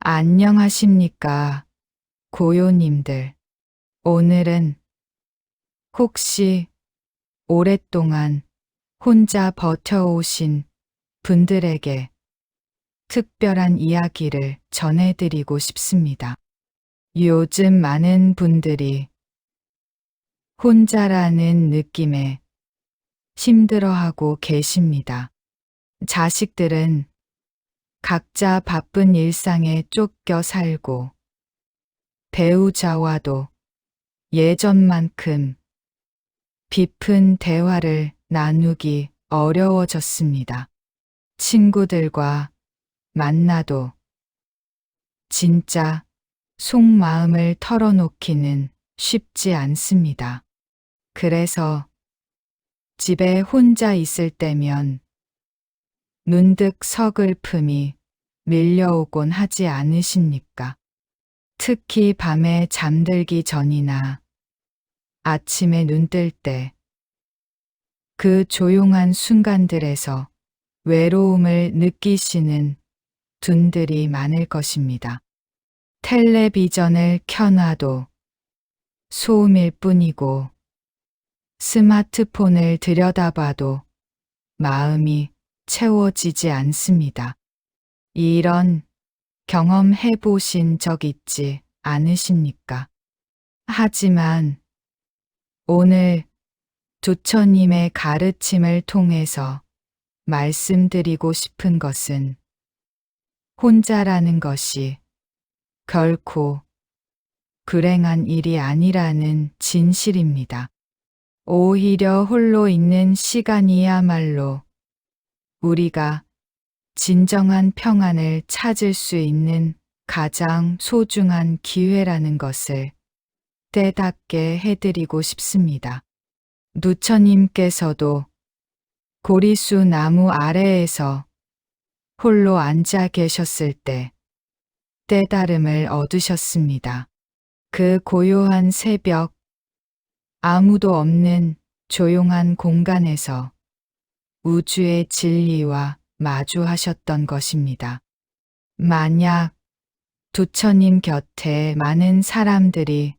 안녕하십니까, 고요님들. 오늘은 혹시 오랫동안 혼자 버텨오신 분들에게 특별한 이야기를 전해드리고 싶습니다. 요즘 많은 분들이 혼자라는 느낌에 힘들어하고 계십니다. 자식들은 각자 바쁜 일상에 쫓겨 살고 배우자와도 예전만큼 깊은 대화를 나누기 어려워졌습니다. 친구들과 만나도 진짜 속마음을 털어놓기는 쉽지 않습니다. 그래서 집에 혼자 있을 때면 문득 서글픔이 밀려오곤 하지 않으십니까? 특히 밤에 잠들기 전이나 아침에 눈 뜰 때 그 조용한 순간들에서 외로움을 느끼시는 분들이 많을 것입니다. 텔레비전을 켜놔도 소음일 뿐이고 스마트폰을 들여다봐도 마음이 채워지지 않습니다. 이런 경험 해보신 적 있지 않으십니까? 하지만 오늘 부처님의 가르침을 통해서 말씀드리고 싶은 것은 혼자라는 것이 결코 불행한 일이 아니라는 진실입니다. 오히려 홀로 있는 시간이야말로 우리가 진정한 평안을 찾을 수 있는 가장 소중한 기회라는 것을 깨닫게 해드리고 싶습니다. 부처님께서도 고리수 나무 아래에서 홀로 앉아 계셨을 때 깨달음을 얻으셨습니다. 그 고요한 새벽, 아무도 없는 조용한 공간에서 우주의 진리와 마주하셨던 것입니다. 만약 부처님 곁에 많은 사람들이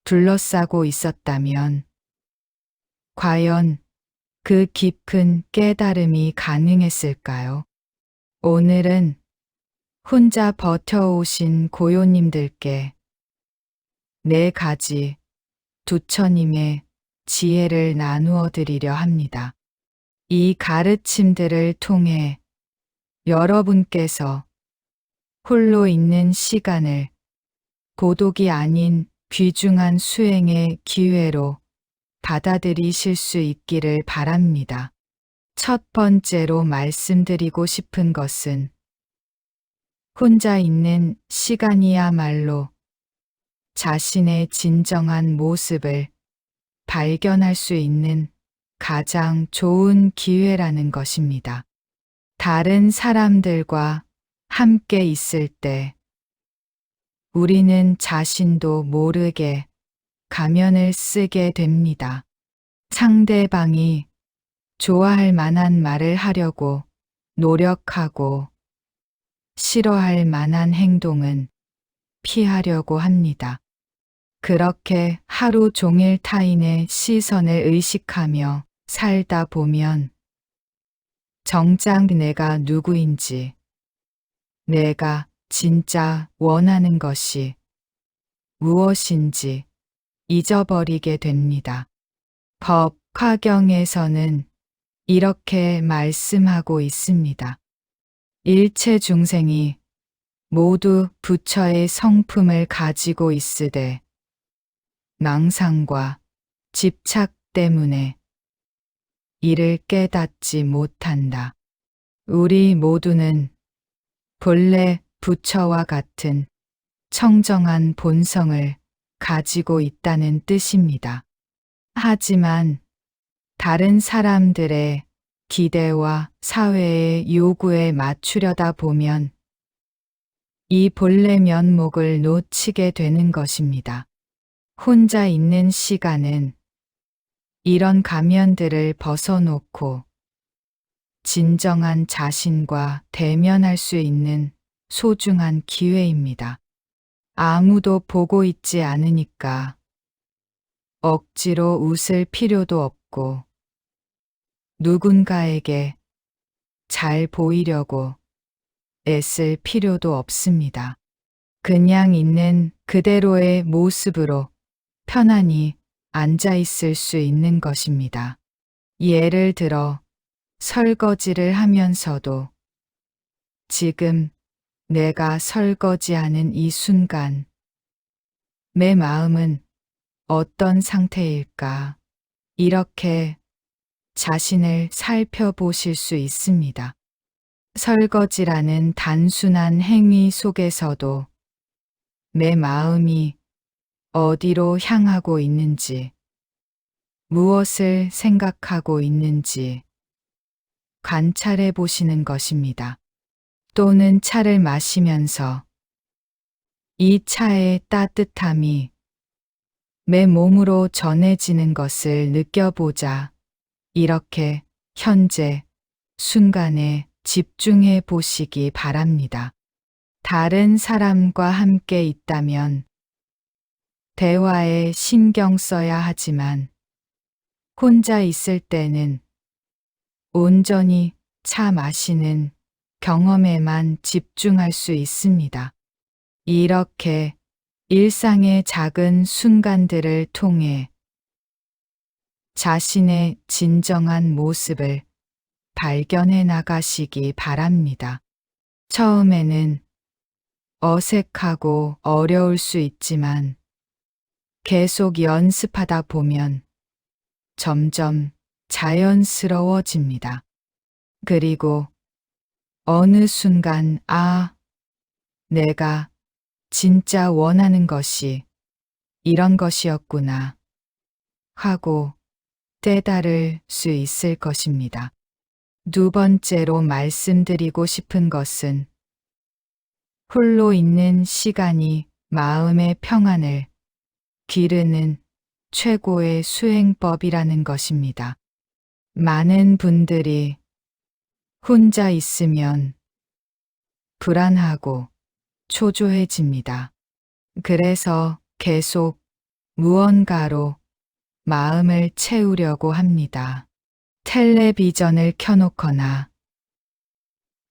둘러싸고 있었다면 과연 그 깊은 깨달음이 가능했을까요? 오늘은 혼자 버텨오신 고요님들께 4가지 부처님의 지혜를 나누어 드리려 합니다. 이 가르침들을 통해 여러분께서 홀로 있는 시간을 고독이 아닌 귀중한 수행의 기회로 받아들이실 수 있기를 바랍니다. 첫 번째로 말씀드리고 싶은 것은 혼자 있는 시간이야말로 자신의 진정한 모습을 발견할 수 있는 가장 좋은 기회라는 것입니다. 다른 사람들과 함께 있을 때 우리는 자신도 모르게 가면을 쓰게 됩니다. 상대방이 좋아할 만한 말을 하려고 노력하고 싫어할 만한 행동은 피하려고 합니다. 그렇게 하루 종일 타인의 시선을 의식하며 살다 보면 정작 내가 누구인지, 내가 진짜 원하는 것이 무엇인지 잊어버리게 됩니다. 법 화경에서는 이렇게 말씀하고 있습니다. 일체 중생이 모두 부처의 성품을 가지고 있으되 망상과 집착 때문에 이를 깨닫지 못한다. 우리 모두는 본래 부처와 같은 청정한 본성을 가지고 있다는 뜻입니다. 하지만 다른 사람들의 기대와 사회의 요구에 맞추려다 보면 이 본래 면목을 놓치게 되는 것입니다. 혼자 있는 시간은 이런 가면들을 벗어놓고 진정한 자신과 대면할 수 있는 소중한 기회입니다. 아무도 보고 있지 않으니까 억지로 웃을 필요도 없고 누군가에게 잘 보이려고 애쓸 필요도 없습니다. 그냥 있는 그대로의 모습으로 편안히 앉아 있을 수 있는 것입니다. 예를 들어 설거지를 하면서도 지금 내가 설거지하는 이 순간 내 마음은 어떤 상태일까? 이렇게 자신을 살펴보실 수 있습니다. 설거지라는 단순한 행위 속에서도 내 마음이 어디로 향하고 있는지, 무엇을 생각하고 있는지 관찰해 보시는 것입니다. 또는 차를 마시면서 이 차의 따뜻함이 내 몸으로 전해지는 것을 느껴보자. 이렇게 현재 순간에 집중해 보시기 바랍니다. 다른 사람과 함께 있다면 대화에 신경 써야 하지만 혼자 있을 때는 온전히 차 마시는 경험에만 집중할 수 있습니다. 이렇게 일상의 작은 순간들을 통해 자신의 진정한 모습을 발견해 나가시기 바랍니다. 처음에는 어색하고 어려울 수 있지만 계속 연습하다 보면 점점 자연스러워집니다. 그리고 어느 순간 내가 진짜 원하는 것이 이런 것이었구나 하고 깨달을 수 있을 것입니다. 두 번째로 말씀드리고 싶은 것은 홀로 있는 시간이 마음의 평안을 기르는 최고의 수행법이라는 것입니다. 많은 분들이 혼자 있으면 불안하고 초조해집니다. 그래서 계속 무언가로 마음을 채우려고 합니다. 텔레비전을 켜놓거나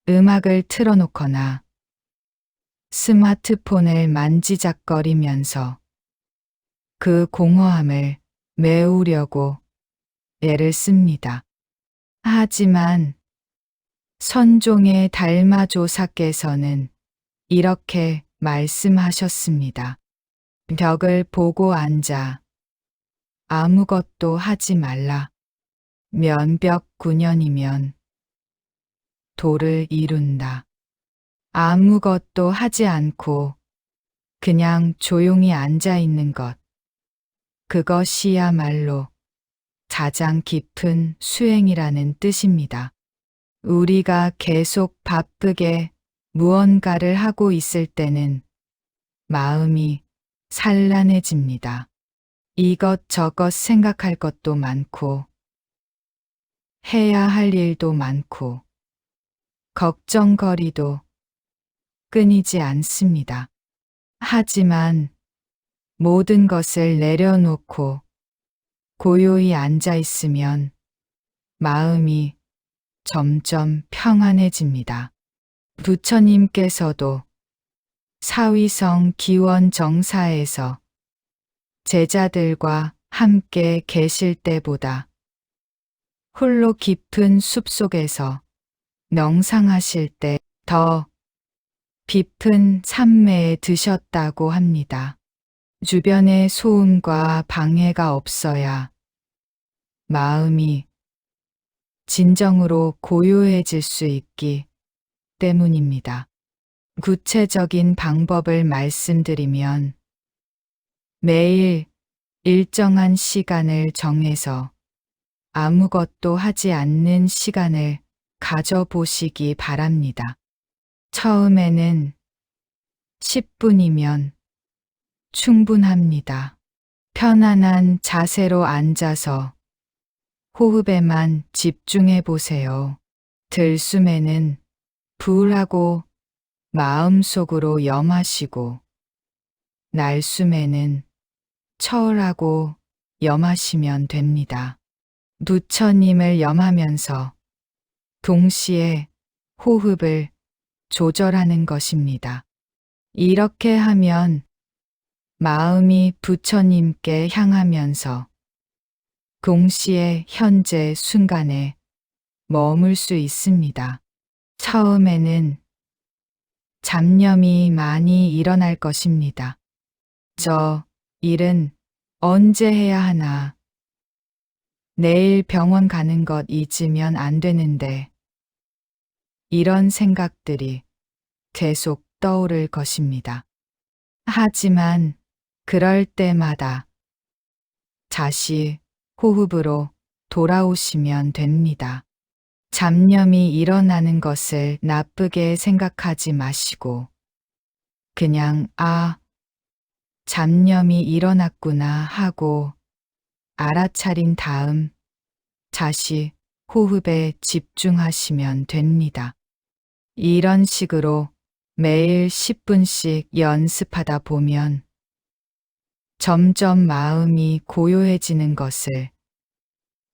음악을 틀어놓거나 스마트폰을 만지작거리면서 그 공허함을 메우려고 애를 씁니다. 하지만 선종의 달마조사께서는 이렇게 말씀하셨습니다. 벽을 보고 앉아 아무것도 하지 말라. 면벽9년이면 도를 이룬다. 아무것도 하지 않고 그냥 조용히 앉아 있는 것. 그것이야말로 가장 깊은 수행이라는 뜻입니다. 우리가 계속 바쁘게 무언가를 하고 있을 때는 마음이 산란해집니다. 이것저것 생각할 것도 많고 해야 할 일도 많고 걱정거리도 끊이지 않습니다. 하지만 모든 것을 내려놓고 고요히 앉아 있으면 마음이 점점 평안해집니다. 부처님께서도 사위성 기원정사에서 제자들과 함께 계실 때보다 홀로 깊은 숲속에서 명상하실 때 더 깊은 참매에 드셨다고 합니다. 주변의 소음과 방해가 없어야 마음이 진정으로 고요해질 수 있기 때문입니다. 구체적인 방법을 말씀드리면 매일 일정한 시간을 정해서 아무것도 하지 않는 시간을 가져보시기 바랍니다. 처음에는 10분이면 충분합니다. 편안한 자세로 앉아서 호흡에만 집중해 보세요. 들숨에는 불하고 마음속으로 염하시고 날숨에는 처울하고 염하시면 됩니다. 부처님을 염하면서 동시에 호흡을 조절하는 것입니다. 이렇게 하면 마음이 부처님께 향하면서 동시에 현재 순간에 머물 수 있습니다. 처음에는 잡념이 많이 일어날 것입니다. 저 일은 언제 해야 하나? 내일 병원 가는 것 잊으면 안 되는데. 이런 생각들이 계속 떠오를 것입니다. 하지만 그럴 때마다 다시 호흡으로 돌아오시면 됩니다. 잡념이 일어나는 것을 나쁘게 생각하지 마시고 그냥 잡념이 일어났구나 하고 알아차린 다음 다시 호흡에 집중하시면 됩니다. 이런 식으로 매일 10분씩 연습하다 보면 점점 마음이 고요해지는 것을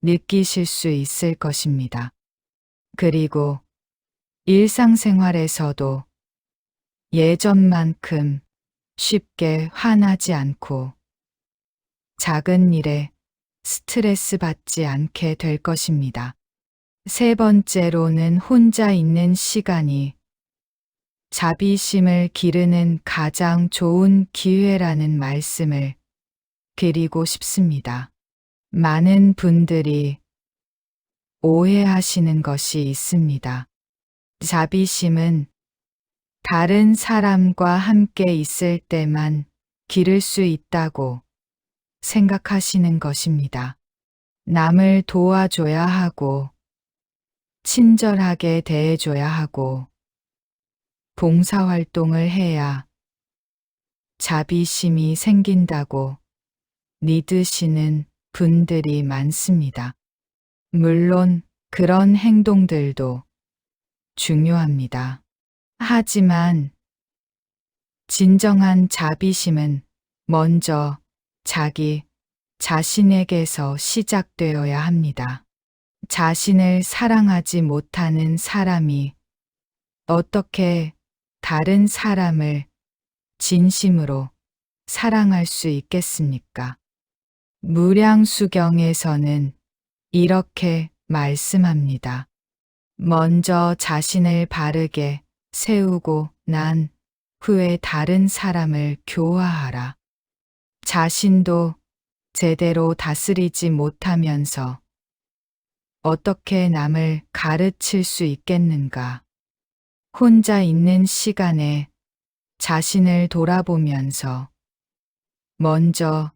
느끼실 수 있을 것입니다. 그리고 일상생활에서도 예전만큼 쉽게 화나지 않고 작은 일에 스트레스 받지 않게 될 것입니다. 세 번째로는 혼자 있는 시간이 자비심을 기르는 가장 좋은 기회라는 말씀을 드리고 싶습니다. 많은 분들이 오해하시는 것이 있습니다. 자비심은 다른 사람과 함께 있을 때만 기를 수 있다고 생각하시는 것입니다. 남을 도와줘야 하고, 친절하게 대해줘야 하고, 봉사활동을 해야 자비심이 생긴다고 믿으시는 분들이 많습니다. 물론 그런 행동들도 중요합니다. 하지만 진정한 자비심은 먼저 자기 자신에게서 시작되어야 합니다. 자신을 사랑하지 못하는 사람이 어떻게 다른 사람을 진심으로 사랑할 수 있겠습니까? 무량수경에서는 이렇게 말씀합니다. 먼저 자신을 바르게 세우고 난 후에 다른 사람을 교화하라. 자신도 제대로 다스리지 못하면서 어떻게 남을 가르칠 수 있겠는가? 혼자 있는 시간에 자신을 돌아보면서 먼저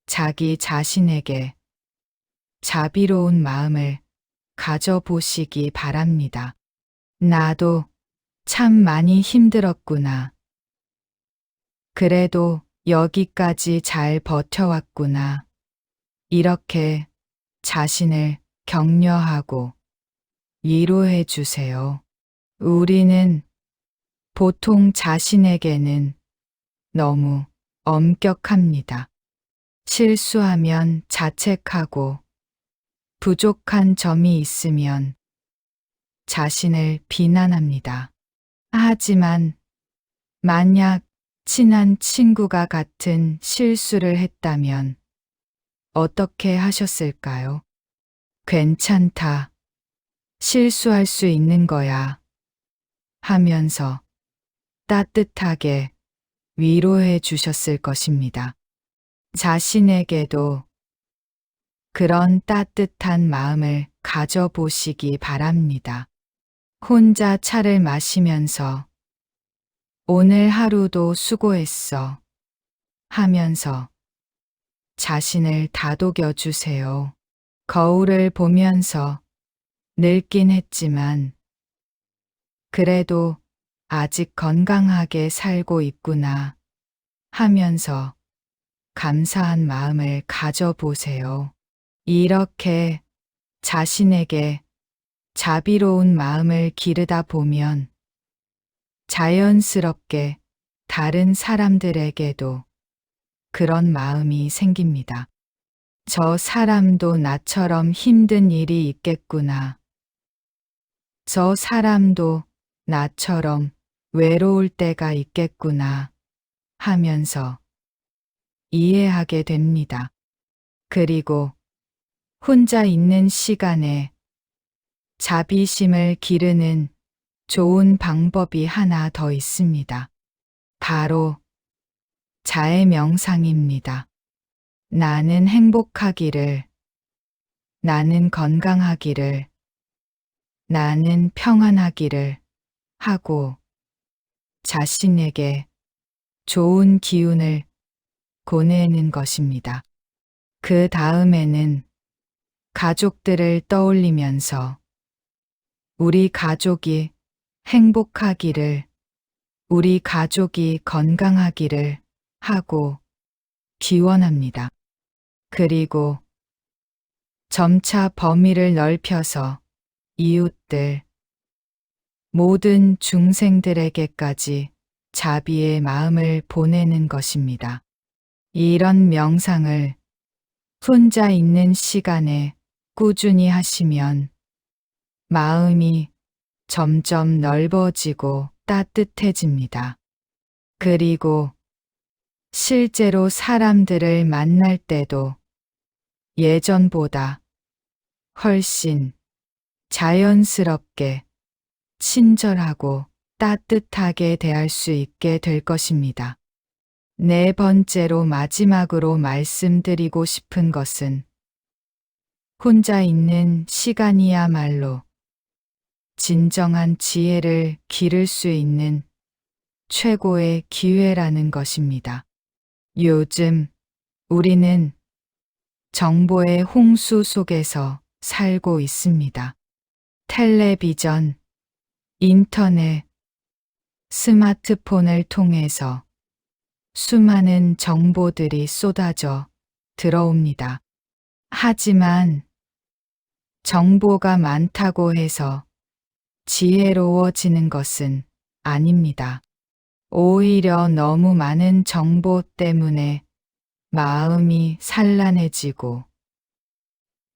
자기 자신에게 자비로운 마음을 가져보시기 바랍니다. 나도 참 많이 힘들었구나. 그래도 여기까지 잘 버텨왔구나. 이렇게 자신을 격려하고 위로해 주세요. 우리는 보통 자신에게는 너무 엄격합니다. 실수하면 자책하고 부족한 점이 있으면 자신을 비난합니다. 하지만 만약 친한 친구가 같은 실수를 했다면 어떻게 하셨을까요? 괜찮다. 실수할 수 있는 거야. 하면서 따뜻하게 위로해 주셨을 것입니다. 자신에게도 그런 따뜻한 마음을 가져보시기 바랍니다. 혼자 차를 마시면서 오늘 하루도 수고했어 하면서 자신을 다독여 주세요. 거울을 보면서 늙긴 했지만 그래도 아직 건강하게 살고 있구나 하면서 감사한 마음을 가져보세요. 이렇게 자신에게 자비로운 마음을 기르다 보면 자연스럽게 다른 사람들에게도 그런 마음이 생깁니다. 저 사람도 나처럼 힘든 일이 있겠구나. 저 사람도 나처럼 외로울 때가 있겠구나 하면서 이해하게 됩니다. 그리고 혼자 있는 시간에 자비심을 기르는 좋은 방법이 하나 더 있습니다. 바로 자애 명상입니다. 나는 행복하기를, 나는 건강하기를, 나는 평안하기를 하고 자신에게 좋은 기운을 보내는 것입니다. 그 다음에는 가족들을 떠올리면서 우리 가족이 행복하기를, 우리 가족이 건강하기를 하고 기원합니다. 그리고 점차 범위를 넓혀서 이웃들, 모든 중생들에게까지 자비의 마음을 보내는 것입니다. 이런 명상을 혼자 있는 시간에 꾸준히 하시면 마음이 점점 넓어지고 따뜻해집니다. 그리고 실제로 사람들을 만날 때도 예전보다 훨씬 자연스럽게 친절하고 따뜻하게 대할 수 있게 될 것입니다. 네 번째로 마지막으로 말씀드리고 싶은 것은 혼자 있는 시간이야말로 진정한 지혜를 기를 수 있는 최고의 기회라는 것입니다. 요즘 우리는 정보의 홍수 속에서 살고 있습니다. 텔레비전, 인터넷, 스마트폰을 통해서 수많은 정보들이 쏟아져 들어옵니다. 하지만 정보가 많다고 해서 지혜로워지는 것은 아닙니다. 오히려 너무 많은 정보 때문에 마음이 산란해지고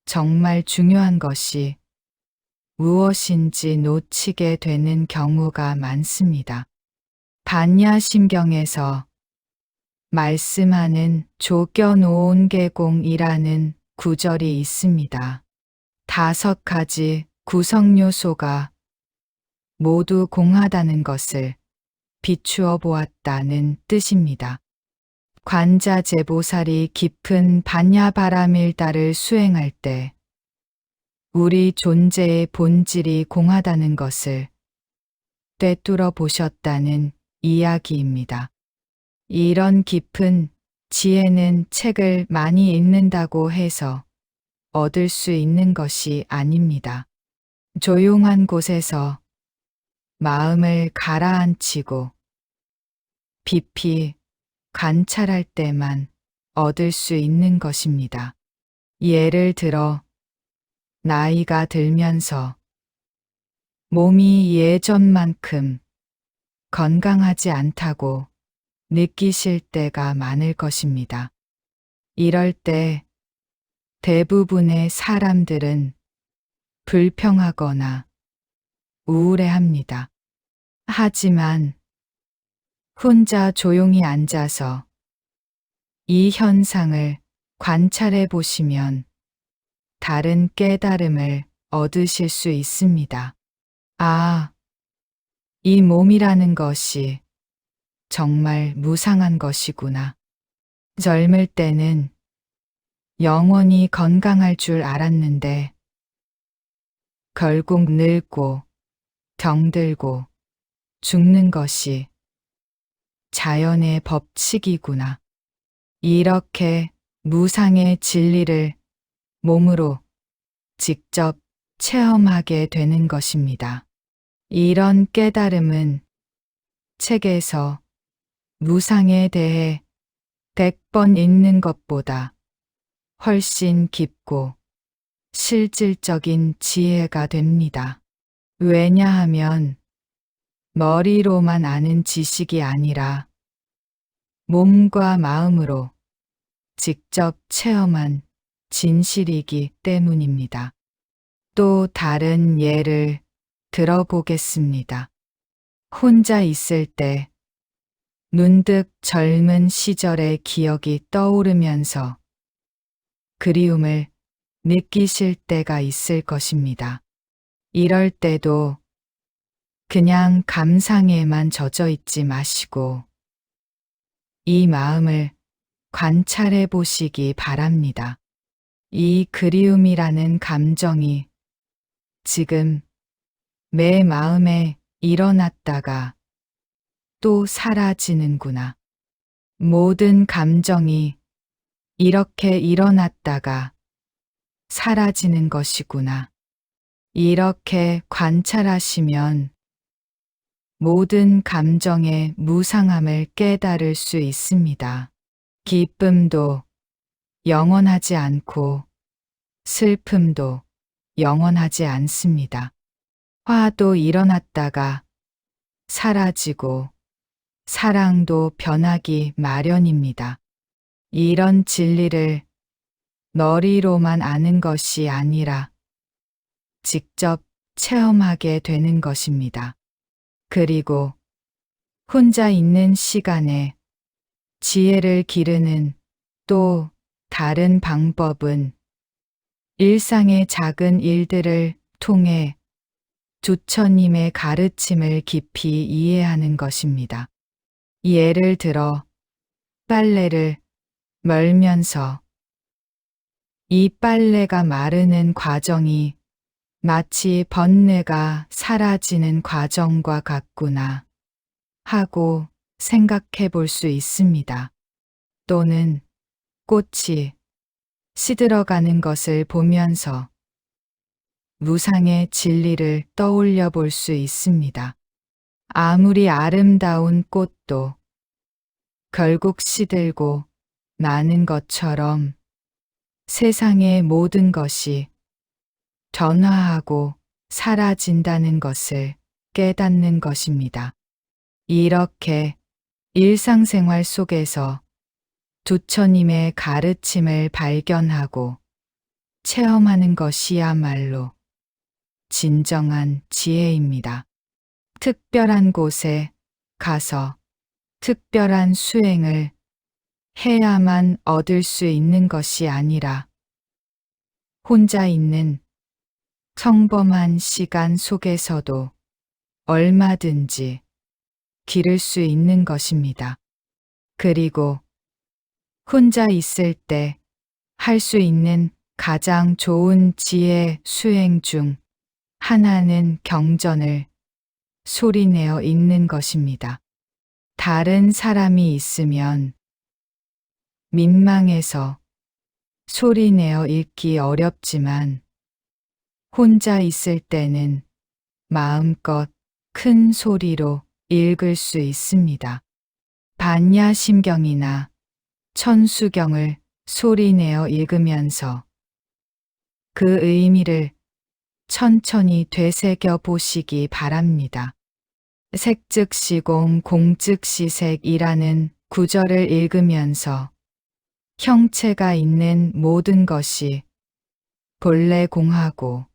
정말 중요한 것이 무엇인지 놓치게 되는 경우가 많습니다. 반야심경에서 말씀하는 조견오온 계공이라는 구절이 있습니다. 5가지 구성 요소가 모두 공하다는 것을 비추어 보았다는 뜻입니다. 관자재보살이 깊은 반야바라밀다를 수행할 때 우리 존재의 본질이 공하다는 것을 꿰뚫어 보셨다는 이야기입니다. 이런 깊은 지혜는 책을 많이 읽는다고 해서 얻을 수 있는 것이 아닙니다. 조용한 곳에서 마음을 가라앉히고 깊이 관찰할 때만 얻을 수 있는 것입니다. 예를 들어 나이가 들면서 몸이 예전만큼 건강하지 않다고 느끼실 때가 많을 것입니다. 이럴 때 대부분의 사람들은 불평하거나 우울해합니다. 하지만 혼자 조용히 앉아서 이 현상을 관찰해 보시면 다른 깨달음을 얻으실 수 있습니다. 아, 이 몸이라는 것이 정말 무상한 것이구나. 젊을 때는 영원히 건강할 줄 알았는데 결국 늙고 병들고 죽는 것이 자연의 법칙이구나. 이렇게 무상의 진리를 몸으로 직접 체험하게 되는 것입니다. 이런 깨달음은 책에서 무상에 대해 100번 읽는 것보다 훨씬 깊고 실질적인 지혜가 됩니다. 왜냐하면 머리로만 아는 지식이 아니라 몸과 마음으로 직접 체험한 진실이기 때문입니다. 또 다른 예를 들어보겠습니다. 혼자 있을 때 문득 젊은 시절의 기억이 떠오르면서 그리움을 느끼실 때가 있을 것입니다. 이럴 때도 그냥 감상에만 젖어 있지 마시고 이 마음을 관찰해 보시기 바랍니다. 이 그리움이라는 감정이 지금 내 마음에 일어났다가 또 사라지는구나. 모든 감정이 이렇게 일어났다가 사라지는 것이구나. 이렇게 관찰하시면 모든 감정의 무상함을 깨달을 수 있습니다. 기쁨도 영원하지 않고 슬픔도 영원하지 않습니다. 화도 일어났다가 사라지고 사랑도 변하기 마련입니다. 이런 진리를 머리로만 아는 것이 아니라 직접 체험하게 되는 것입니다. 그리고 혼자 있는 시간에 지혜를 기르는 또 다른 방법은 일상의 작은 일들을 통해 주처님의 가르침을 깊이 이해하는 것입니다. 예를 들어 빨래를 멀면서 이 빨래가 마르는 과정이 마치 번뇌가 사라지는 과정과 같구나 하고 생각해 볼 수 있습니다. 또는 꽃이 시들어가는 것을 보면서 무상의 진리를 떠올려 볼 수 있습니다. 아무리 아름다운 꽃도 결국 시들고 마는 것처럼 세상의 모든 것이 변화하고 사라진다는 것을 깨닫는 것입니다. 이렇게 일상생활 속에서 주처님의 가르침을 발견하고 체험하는 것이야말로 진정한 지혜입니다. 특별한 곳에 가서 특별한 수행을 해야만 얻을 수 있는 것이 아니라 혼자 있는 평범한 시간 속에서도 얼마든지 기를 수 있는 것입니다. 그리고 혼자 있을 때 할 수 있는 가장 좋은 지혜 수행 중 하나는 경전을 소리내어 읽는 것입니다. 다른 사람이 있으면 민망해서 소리내어 읽기 어렵지만 혼자 있을 때는 마음껏 큰 소리로 읽을 수 있습니다. 반야심경이나 천수경을 소리내어 읽으면서 그 의미를 천천히 되새겨 보시기 바랍니다. 색즉시공 공즉시색이라는 구절을 읽으면서 형체가 있는 모든 것이 본래 공하고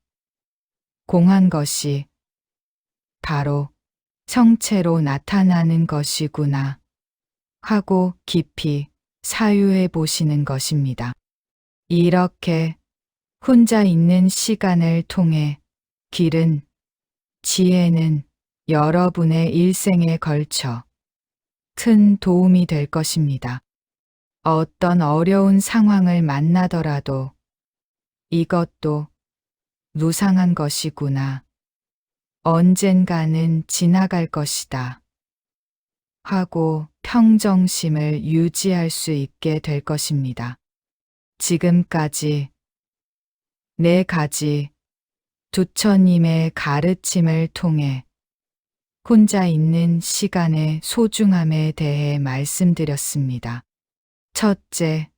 공한 것이 바로 형체로 나타나는 것이구나 하고 깊이 사유해 보시는 것입니다. 이렇게 혼자 있는 시간을 통해 기른 지혜는 여러분의 일생에 걸쳐 큰 도움이 될 것입니다. 어떤 어려운 상황을 만나더라도 이것도 무상한 것이구나. 언젠가는 지나갈 것이다. 하고 평정심을 유지할 수 있게 될 것입니다. 지금까지 4가지 주처님의 가르침을 통해 혼자 있는 시간의 소중함에 대해 말씀드렸습니다. 첫째,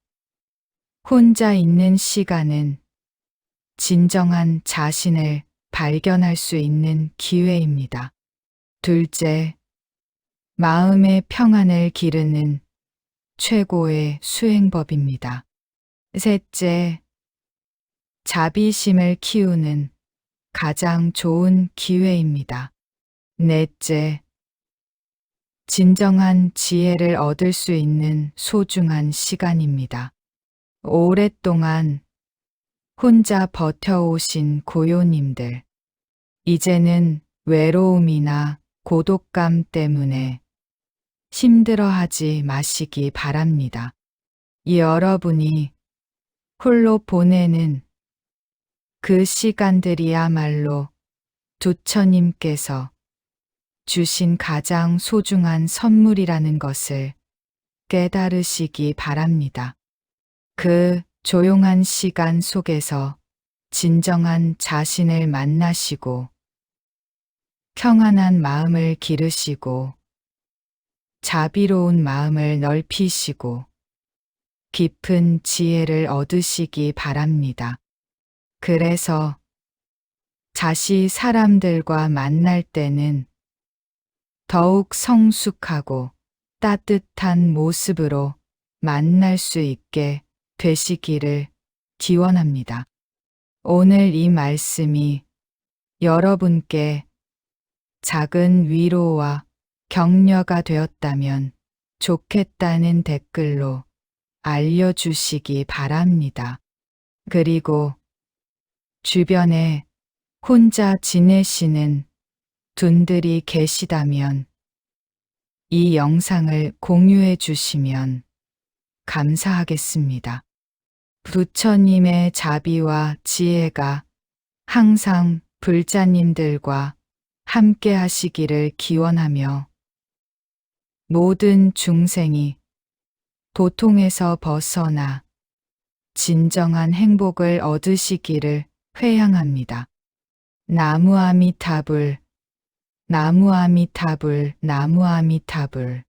혼자 있는 시간은 진정한 자신을 발견할 수 있는 기회입니다. 둘째, 마음의 평안을 기르는 최고의 수행법입니다. 셋째, 자비심을 키우는 가장 좋은 기회입니다. 넷째, 진정한 지혜를 얻을 수 있는 소중한 시간입니다. 오랫동안 혼자 버텨오신 고요님들, 이제는 외로움이나 고독감 때문에 힘들어하지 마시기 바랍니다. 여러분이 홀로 보내는 그 시간들이야말로 부처님께서 주신 가장 소중한 선물이라는 것을 깨달으시기 바랍니다. 그 조용한 시간 속에서 진정한 자신을 만나시고 평안한 마음을 기르시고 자비로운 마음을 넓히시고 깊은 지혜를 얻으시기 바랍니다. 그래서 다시 사람들과 만날 때는 더욱 성숙하고 따뜻한 모습으로 만날 수 있게 되시기를 기원합니다. 오늘 이 말씀이 여러분께 작은 위로와 격려가 되었다면 좋겠다는 댓글로 알려주시기 바랍니다. 그리고 주변에 혼자 지내시는 분들이 계시다면 이 영상을 공유해 주시면 감사하겠습니다. 부처님의 자비와 지혜가 항상 불자님들과 함께 하시기를 기원하며 모든 중생이 고통에서 벗어나 진정한 행복을 얻으시기를 회향합니다. 나무아미타불, 나무아미타불, 나무아미타불.